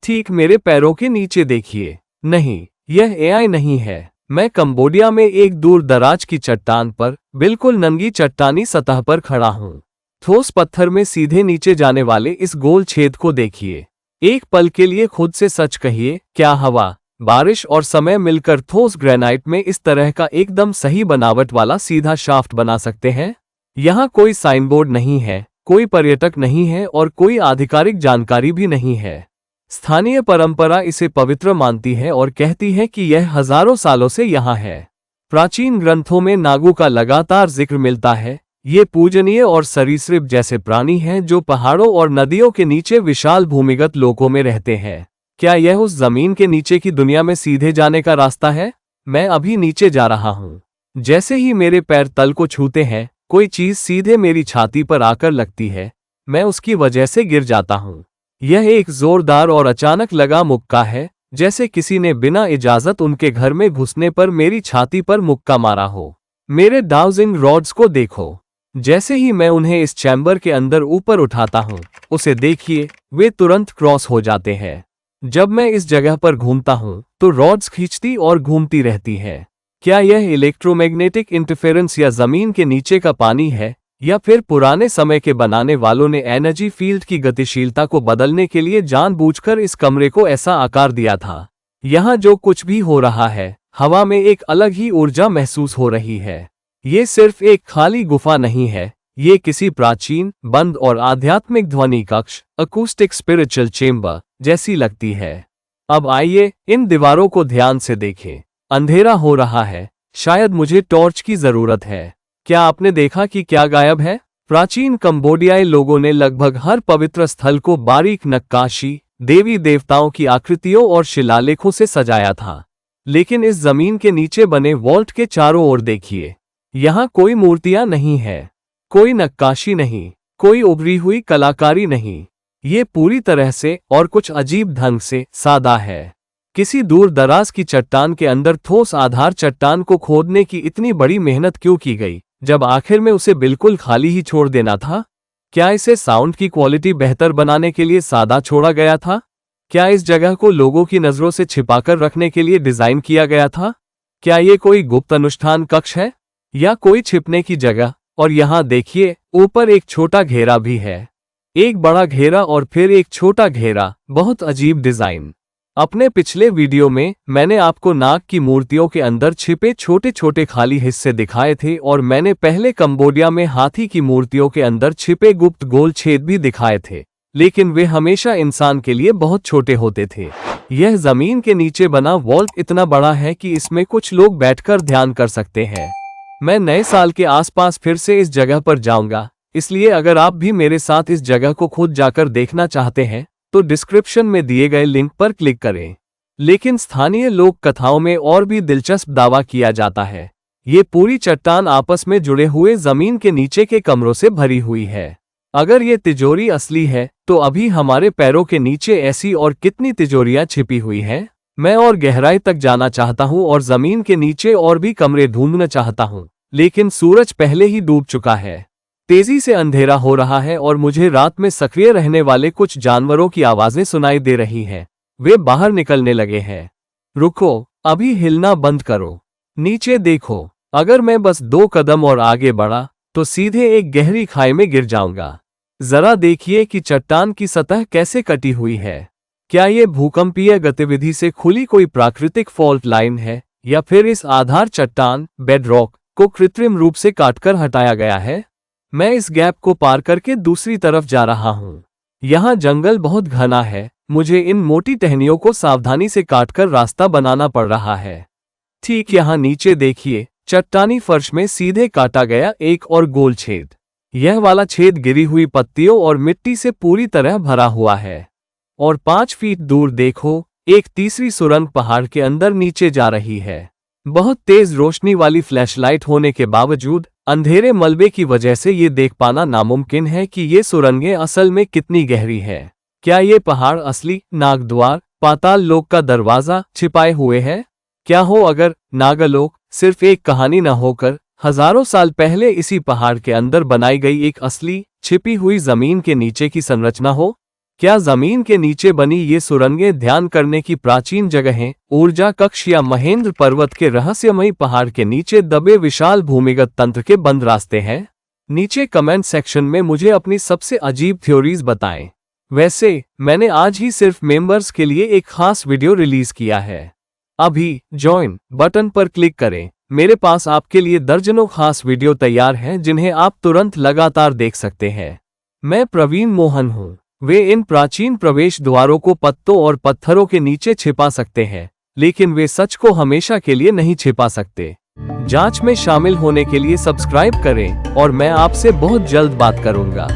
ठीक मेरे पैरों के नीचे देखिए। नहीं, यह एआई नहीं है। मैं कंबोडिया में एक दूर दराज की चट्टान पर बिल्कुल नंगी चट्टानी सतह पर खड़ा हूँ। ठोस पत्थर में सीधे नीचे जाने वाले इस गोल छेद को देखिए। एक पल के लिए खुद से सच कहिए, क्या हवा, बारिश और समय मिलकर ठोस ग्रेनाइट में इस तरह का एकदम सही बनावट वाला सीधा शाफ्ट बना सकते हैं? यहाँ कोई साइनबोर्ड नहीं है, कोई पर्यटक नहीं है और कोई आधिकारिक जानकारी भी नहीं है। स्थानीय परंपरा इसे पवित्र मानती है और कहती है कि यह हजारों सालों से यहाँ है। प्राचीन ग्रंथों में नागू का लगातार जिक्र मिलता है। ये पूजनीय और सरीसृप जैसे प्राणी हैं जो पहाड़ों और नदियों के नीचे विशाल भूमिगत लोकों में रहते हैं। क्या यह उस जमीन के नीचे की दुनिया में सीधे जाने का रास्ता है? मैं अभी नीचे जा रहा हूँ। जैसे ही मेरे पैर तल को छूते हैं, कोई चीज सीधे मेरी छाती पर आकर लगती है। मैं उसकी वजह से गिर जाता हूँ। यह एक जोरदार और अचानक लगा मुक्का है, जैसे किसी ने बिना इजाजत उनके घर में घुसने पर मेरी छाती पर मुक्का मारा हो। मेरे डाउजिंग रॉड्स को देखो। जैसे ही मैं उन्हें इस चैम्बर के अंदर ऊपर उठाता हूँ, उसे देखिए, वे तुरंत क्रॉस हो जाते हैं। जब मैं इस जगह पर घूमता हूँ तो रॉड्स खींचती और घूमती रहती है। क्या यह इलेक्ट्रोमैग्नेटिक इंटरफेरेंस या जमीन के नीचे का पानी है, या फिर पुराने समय के बनाने वालों ने एनर्जी फील्ड की गतिशीलता को बदलने के लिए जानबूझकर इस कमरे को ऐसा आकार दिया था? यहाँ जो कुछ भी हो रहा है, हवा में एक अलग ही ऊर्जा महसूस हो रही है। ये सिर्फ एक खाली गुफा नहीं है, ये किसी प्राचीन, बंद और आध्यात्मिक ध्वनि कक्ष, अकूस्टिक स्पिरिचुअल चेम्बर जैसी लगती है। अब आइए इन दीवारों को ध्यान से देखें। अंधेरा हो रहा है, शायद मुझे टॉर्च की जरूरत है। क्या आपने देखा कि क्या गायब है? प्राचीन कंबोडियाई लोगों ने लगभग हर पवित्र स्थल को बारीक नक्काशी, देवी देवताओं की आकृतियों और शिलालेखों से सजाया था। लेकिन इस जमीन के नीचे बने वॉल्ट के चारों ओर देखिए। यहाँ कोई मूर्तियां नहीं है, कोई नक्काशी नहीं, कोई उभरी हुई कलाकारी नहीं। ये पूरी तरह से और कुछ अजीब ढंग से सादा है। किसी दूर दराज की चट्टान के अंदर ठोस आधार चट्टान को खोदने की इतनी बड़ी मेहनत क्यों की गई, जब आखिर में उसे बिल्कुल खाली ही छोड़ देना था? क्या इसे साउंड की क्वालिटी बेहतर बनाने के लिए सादा छोड़ा गया था? क्या इस जगह को लोगों की नजरों से छिपाकर रखने के लिए डिजाइन किया गया था? क्या ये कोई गुप्त अनुष्ठान कक्ष है या कोई छिपने की जगह? और यहाँ देखिए, ऊपर एक छोटा घेरा भी है। एक बड़ा घेरा और फिर एक छोटा घेरा, बहुत अजीब डिजाइन। अपने पिछले वीडियो में मैंने आपको नाग की मूर्तियों के अंदर छिपे छोटे छोटे खाली हिस्से दिखाए थे और मैंने पहले कंबोडिया में हाथी की मूर्तियों के अंदर छिपे गुप्त गोल छेद भी दिखाए थे, लेकिन वे हमेशा इंसान के लिए बहुत छोटे होते थे। यह जमीन के नीचे बना वॉल्ट इतना बड़ा है कि इसमें कुछ लोग बैठकर ध्यान कर सकते हैं। मैं नए साल के आसपास फिर से इस जगह पर जाऊंगा, इसलिए अगर आप भी मेरे साथ इस जगह को खुद जाकर देखना चाहते हैं तो डिस्क्रिप्शन में दिए गए लिंक पर क्लिक करें। लेकिन स्थानीय लोक कथाओं में और भी दिलचस्प दावा किया जाता है। ये पूरी चट्टान आपस में जुड़े हुए जमीन के नीचे के कमरों से भरी हुई है। अगर ये तिजोरी असली है तो अभी हमारे पैरों के नीचे ऐसी और कितनी तिजोरियां छिपी हुई हैं? मैं और गहराई तक जाना चाहता हूं और जमीन के नीचे और भी कमरे ढूंढना चाहता हूं, लेकिन सूरज पहले ही डूब चुका है। तेजी से अंधेरा हो रहा है और मुझे रात में सक्रिय रहने वाले कुछ जानवरों की आवाजें सुनाई दे रही हैं। वे बाहर निकलने लगे हैं। रुको, अभी हिलना बंद करो। नीचे देखो। अगर मैं बस 2 कदम और आगे बढ़ा तो सीधे एक गहरी खाई में गिर जाऊंगा। जरा देखिए कि चट्टान की सतह कैसे कटी हुई है। क्या ये भूकंपीय गतिविधि से खुली कोई प्राकृतिक फॉल्ट लाइन है, या फिर इस आधार चट्टान, बेडरॉक, को कृत्रिम रूप से काटकर हटाया गया है? मैं इस गैप को पार करके दूसरी तरफ जा रहा हूँ। यहाँ जंगल बहुत घना है, मुझे इन मोटी टहनियों को सावधानी से काटकर रास्ता बनाना पड़ रहा है। ठीक यहाँ नीचे देखिए, चट्टानी फर्श में सीधे काटा गया एक और गोल छेद। यह वाला छेद गिरी हुई पत्तियों और मिट्टी से पूरी तरह भरा हुआ है। और 5 फीट दूर देखो, एक तीसरी सुरंग पहाड़ के अंदर नीचे जा रही है। बहुत तेज रोशनी वाली फ्लैशलाइट होने के बावजूद अंधेरे मलबे की वजह से ये देख पाना नामुमकिन है कि ये सुरंगें असल में कितनी गहरी है। क्या ये पहाड़ असली नागद्वार, पाताल लोक का दरवाजा छिपाए हुए है? क्या हो अगर नागलोक सिर्फ एक कहानी न होकर हजारों साल पहले इसी पहाड़ के अंदर बनाई गई एक असली छिपी हुई जमीन के नीचे की संरचना हो? क्या जमीन के नीचे बनी ये सुरंगें ध्यान करने की प्राचीन जगहें, ऊर्जा कक्ष या महेंद्र पर्वत के रहस्यमयी पहाड़ के नीचे दबे विशाल भूमिगत तंत्र के बंद रास्ते हैं? नीचे कमेंट सेक्शन में मुझे अपनी सबसे अजीब थ्योरीज बताएं। वैसे मैंने आज ही सिर्फ मेंबर्स के लिए एक खास वीडियो रिलीज किया है। अभी ज्वाइन बटन पर क्लिक करें। मेरे पास आपके लिए दर्जनों खास वीडियो तैयार हैं जिन्हें आप तुरंत लगातार देख सकते हैं। मैं प्रवीण मोहन हूं। वे इन प्राचीन प्रवेश द्वारों को पत्तों और पत्थरों के नीचे छिपा सकते हैं, लेकिन वे सच को हमेशा के लिए नहीं छिपा सकते। जांच में शामिल होने के लिए सब्सक्राइब करें और मैं आपसे बहुत जल्द बात करूंगा।